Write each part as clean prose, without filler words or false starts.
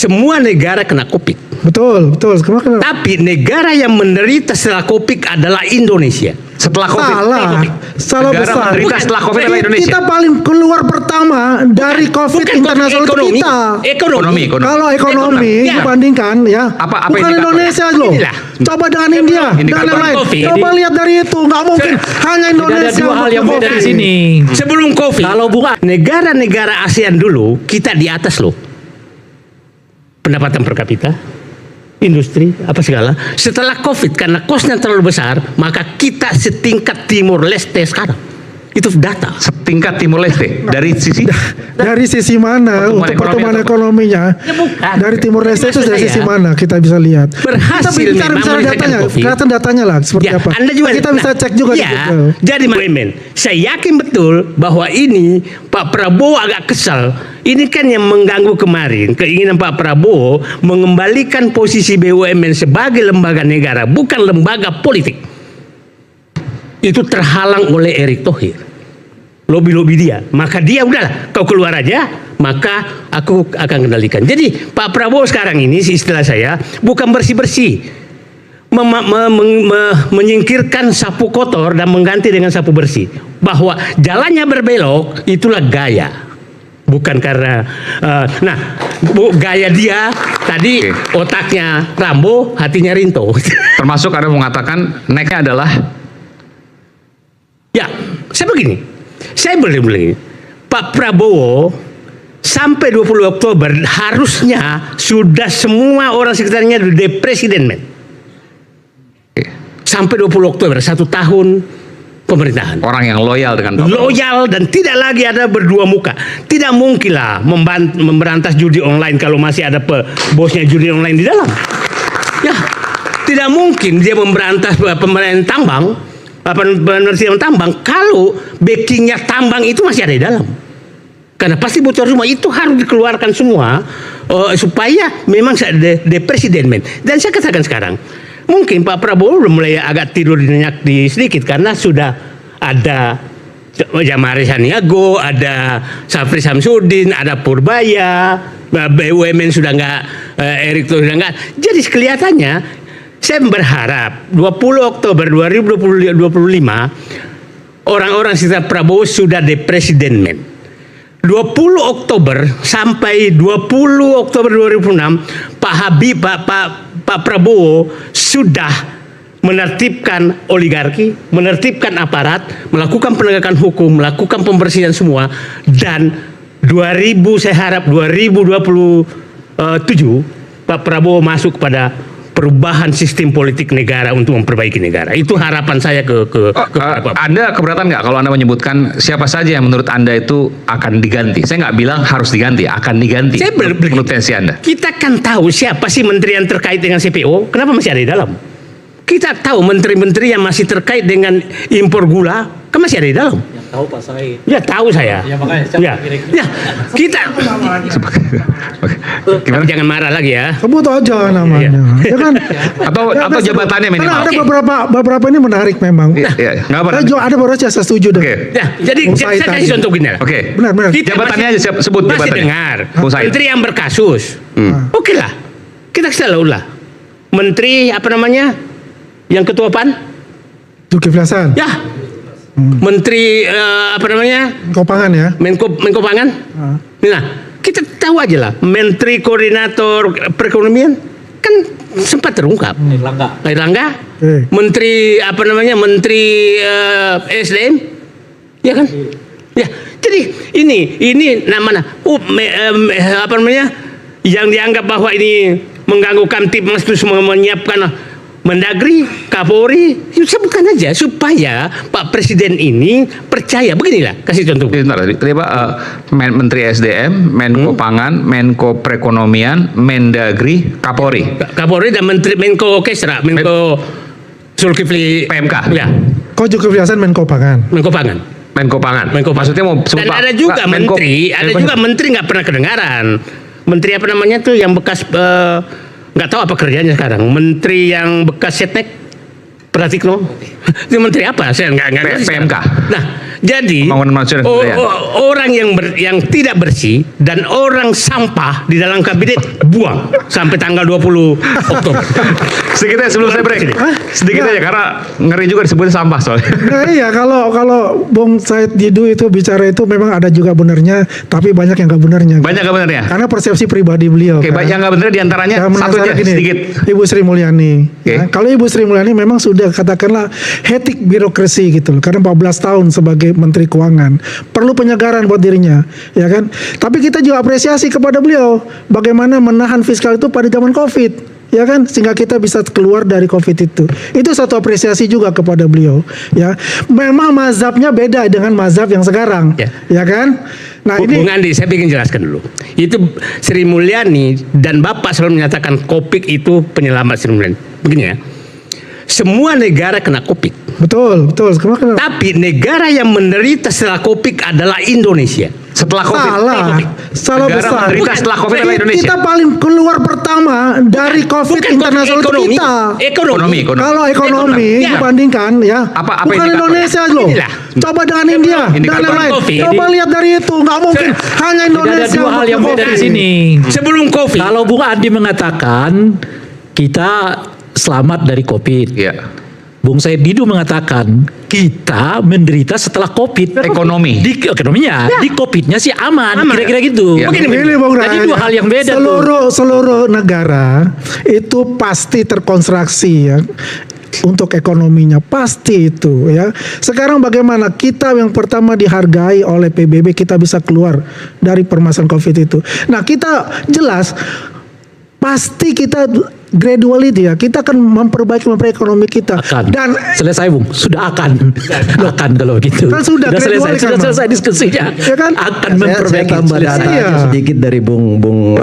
semua negara kena COVID. Betul. Tapi negara yang menderita setelah COVID adalah Indonesia. Setelah COVID. Salah Negara besar. menderita setelah COVID adalah Indonesia. Kita paling keluar pertama dari COVID Bukan internasional itu ekonomi, kita. Ekonomi. Kalau ekonomi Ya. dibandingkan ya, Apa bukan indikatornya? Indonesia loh. Inilah. Coba dengan India dan Indikator yang lain. COVID. Coba lihat dari itu, nggak mungkin hanya Tidak ada Indonesia. dua hal yang untuk beda di COVID. sini. Sebelum COVID, Kalau bukan negara-negara ASEAN dulu kita di atas loh. Pendapatan per kapita, industri, apa segala. Setelah COVID karena kosnya terlalu besar, maka kita setingkat Timur Leste sekarang. Itu data. Setingkat Timur Leste dari sisi Dari sisi mana Pertumbuhan untuk ekonomi pertumbuhan atau- ekonominya? Ya bukan. Dari Timur Leste itu Maksud dari saya, sisi mana kita bisa lihat? berhasil kita bicara memang menyelesaikan datanya, COVID. kelihatan datanya lah seperti Ya, apa. Anda juga kita bisa cek juga di ya, Google. jadi BUMN, saya yakin betul bahwa ini Pak Prabowo agak kesal. Ini kan yang mengganggu kemarin keinginan Pak Prabowo mengembalikan posisi BUMN sebagai lembaga negara, bukan lembaga politik. Itu terhalang oleh Erick Thohir. Lobi-lobi dia, maka dia udahlah kau keluar aja, maka aku akan kendalikan. Jadi Pak Prabowo sekarang ini istilah saya bukan bersih-bersih, menyingkirkan sapu kotor dan mengganti dengan sapu bersih. Bahwa jalannya berbelok itulah gaya, bukan karena gaya dia tadi. Otaknya Rambo, hatinya Rinto. termasuk ada mengatakan naiknya adalah Ya, saya begini. Saya boleh Pak Prabowo sampai 20 Oktober harusnya sudah semua orang sekitarnya the presiden, men. Sampai 20 Oktober, 1 tahun pemerintahan. orang yang loyal dengan Pak Prabowo. Loyal dan tidak lagi ada berdua muka. Tidak mungkin lah memberantas judi online kalau masih ada bosnya judi online di dalam. Ya, tidak mungkin dia memberantas pemerintahan tambang. Penersian tambang kalau backingnya tambang itu masih ada di dalam, karena pasti bocor semua. Itu harus dikeluarkan semua supaya memang the presiden, men. Dan saya katakan sekarang mungkin Pak Prabowo udah mulai agak tidur nyenyak di sedikit karena sudah ada Jamari Saniago, ada Safri Samsudin, ada Purbaya, BUMN sudah nggak, Erick Thohir sudah nggak. Jadi kelihatannya saya berharap 20 Oktober 2025 orang-orang sekitar Prabowo sudah the presiden, men. 20 Oktober sampai 20 Oktober 2006 Pak Prabowo sudah menertibkan oligarki, menertibkan aparat, melakukan penegakan hukum, melakukan pembersihan semua, dan 2000 saya harap 2027 Pak Prabowo masuk pada perubahan sistem politik negara untuk memperbaiki negara. Itu harapan saya ke Anda keberatan nggak kalau Anda menyebutkan siapa saja yang menurut Anda itu akan diganti? Saya nggak bilang harus diganti, akan diganti. Saya menurut tensi Anda. Kita kan tahu siapa sih menteri yang terkait dengan CPO, kenapa masih ada di dalam? Kita tahu menteri-menteri yang masih terkait dengan impor gula, kan masih ada di dalam. yang tahu Pak Said. Ya tahu saya. Ya, makanya siapa Ya, kira-kira? ya, kita. Gimana? Jangan marah lagi ya. Sebut aja namanya. Ya kan? Atau jabatannya minimal. Karena ada beberapa ini menarik memang. Iya, nggak apa. Ada beberapa saya setuju deh. Oke. Ya, jadi Bung saya Said kasih tadi. contoh gini lah. Oke. Benar. Kita Jabatannya masih- aja sebut masih jabatannya. dengar Bung Said. menteri yang berkasus. Oke lah, kita selalu lah. Menteri apa namanya? Yang ketua PAN? Zulkifli Hasan. Ya. Menteri apa namanya? Kopangan ya. Menko Pangan. Nah, kita tahu aja lah. Menteri Koordinator Perekonomian kan sempat terungkap. Airlangga. Menteri apa namanya? Menteri SDM. Ya kan? Ya. Jadi ini namanya apa namanya? Yang dianggap bahwa ini mengganggu Kamtibmas terus menyiapkan Mendagri, Kapolri, sebutkan aja supaya Pak Presiden ini percaya. Beginilah, kasih contoh. Sebentar, tadi Pak, Menteri SDM, Menko Pangan, Menko Perekonomian, Mendagri, Kapolri. Kapolri dan Menko Kesra, Menko Zulkifli PMK. Ya, Kok Zulkifli Hasan Menko Pangan. Menko Pangan. Menko Pangan. Menko Pangan. Maksudnya mau sebut Dan Pak- ada juga Pak Menko- menteri, ada juga menteri nggak pernah kedengaran. Menteri apa namanya tuh yang bekas nggak tahu apa kerjanya sekarang. Menteri yang bekas Setnek, Pratikno. Itu menteri apa? Saya nggak ngerti. PMK. Nah, Jadi Pembangunan manusia dan kebudayaan. orang yang tidak bersih dan orang sampah di dalam kabinet buang sampai tanggal 20 Oktober. Sedikit aja sebelum saya break. Sedikit aja karena ngeri juga disebutnya sampah soalnya. Nah, iya, kalau Bung Said Didu itu bicara itu memang ada juga benernya, tapi banyak yang nggak benernya. Banyak gak benernya? Karena persepsi pribadi beliau. Oke, kan. yang nggak bener diantaranya Yang satu aja menasar gini, sedikit. Ibu Sri Mulyani. Oke. Nah, kalau Ibu Sri Mulyani memang sudah katakanlah etik birokrasi gitu loh. Karena 14 tahun sebagai Menteri Keuangan. Perlu penyegaran buat dirinya, ya kan? Tapi kita juga apresiasi kepada beliau bagaimana menahan fiskal itu pada zaman Covid. Ya kan, sehingga kita bisa keluar dari Covid itu. Itu satu apresiasi juga kepada beliau. Ya, memang mazhabnya beda dengan mazhab yang sekarang. Ya kan? Nah Bung ini Andi, saya ingin jelaskan dulu. Itu Sri Mulyani dan Bapak selalu menyatakan Covid itu penyelamat Sri Mulyani. Begini ya, semua negara kena Covid. betul. Kemarin Tapi negara yang menderita setelah Covid adalah Indonesia. Setelah Covid. salah Negara besar. menderita setelah Covid adalah Indonesia. Kita paling keluar pertama dari Covid Bukan internasional itu ekonomi, kita. ekonomi. Kalau ekonomi Ya. dibandingkan ya, Apa bukan indikatornya? Indonesia loh. Inilah. Coba dengan India dan Indikator lain-lain. Covid. Coba lihat dari itu, nggak mungkin hanya Tidak Indonesia. ada dua hal yang beda di sini. Sebelum Covid, Kalau Bung Andi mengatakan kita selamat dari Covid. Iya. Bung Said Didu mengatakan kita menderita setelah Covid. Ekonomi. Di ekonominya, di Covid-nya sih aman, Aman. kira-kira gitu. Ya. Ini Bung Jadi Ray, dua hal yang beda seluruh negara itu pasti terkonstruksi ya untuk ekonominya, pasti itu ya. Sekarang bagaimana kita yang pertama dihargai oleh PBB, kita bisa keluar dari permasalahan Covid itu. Nah, kita jelas pasti kita gradually ya, kita akan memperbaiki ekonomi kita. Akan. Dan Selesai Bung, sudah akan kalau gitu. Kan sudah selesai, gradual kan, sudah Bang? selesai diskusinya. Ya kan? Akan Saya memperbaiki. tambah Selesai. data Iya. sedikit dari Bung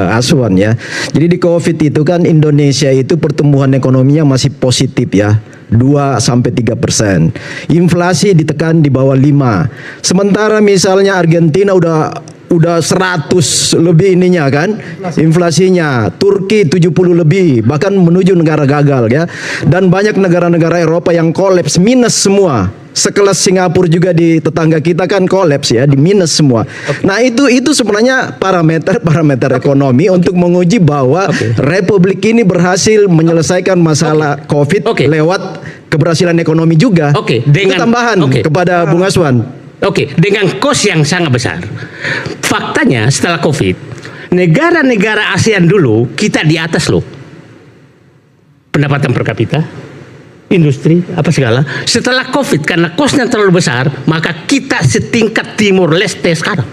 Aswan ya. Jadi di Covid itu kan Indonesia itu pertumbuhan ekonominya masih positif ya. 2-3%. Inflasi ditekan di bawah 5. Sementara misalnya Argentina udah 100 lebih ininya kan inflasinya, Turki 70 lebih, bahkan menuju negara gagal ya. Dan banyak negara-negara Eropa yang kolaps minus semua. Sekelas Singapura juga di tetangga kita kan kolaps ya, di minus semua. Nah, itu sebenarnya parameter ekonomi untuk menguji bahwa Republik ini berhasil menyelesaikan masalah Covid lewat keberhasilan ekonomi juga. Itu tambahan kepada Bung Aswan. dengan kos yang sangat besar. Faktanya setelah Covid, negara-negara ASEAN dulu kita di atas loh. Pendapatan per kapita, industri, apa segala. Setelah Covid karena kosnya terlalu besar, maka kita setingkat Timur Leste sekarang.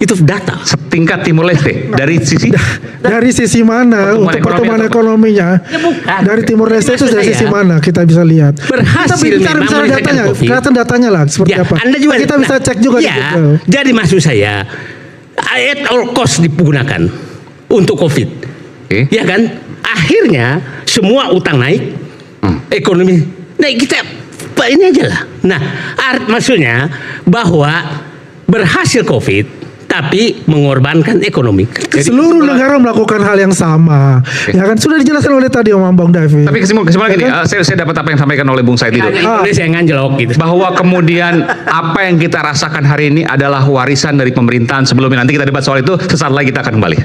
Itu data. Setingkat Timur Leste dari sisi mana Pertumbuhan untuk pertumbuhan ekonomi ekonominya bukan. dari Timur Leste itu Maksud dari saya, sisi mana kita bisa lihat. berhasil Kita bicara memang menyelesaikan datanya, Covid. kelihatan datanya lah seperti apa. Anda juga kita bisa cek juga di ya, Google. jadi maksud saya at all cost digunakan untuk Covid. Ya kan? Akhirnya semua utang naik, ekonomi naik, kita ini aja lah. Nah, maksudnya bahwa berhasil Covid tapi mengorbankan ekonomi. Seluruh negara melakukan hal yang sama. Ya kan sudah dijelaskan oleh tadi Om Bang David. Tapi kesimpulan gini, saya dapat apa yang disampaikan oleh Bung Said itu. Indonesia yang nganjelok gitu. Bahwa kemudian apa yang kita rasakan hari ini adalah warisan dari pemerintahan sebelumnya. Nanti kita debat soal itu, sesaat lagi kita akan kembali.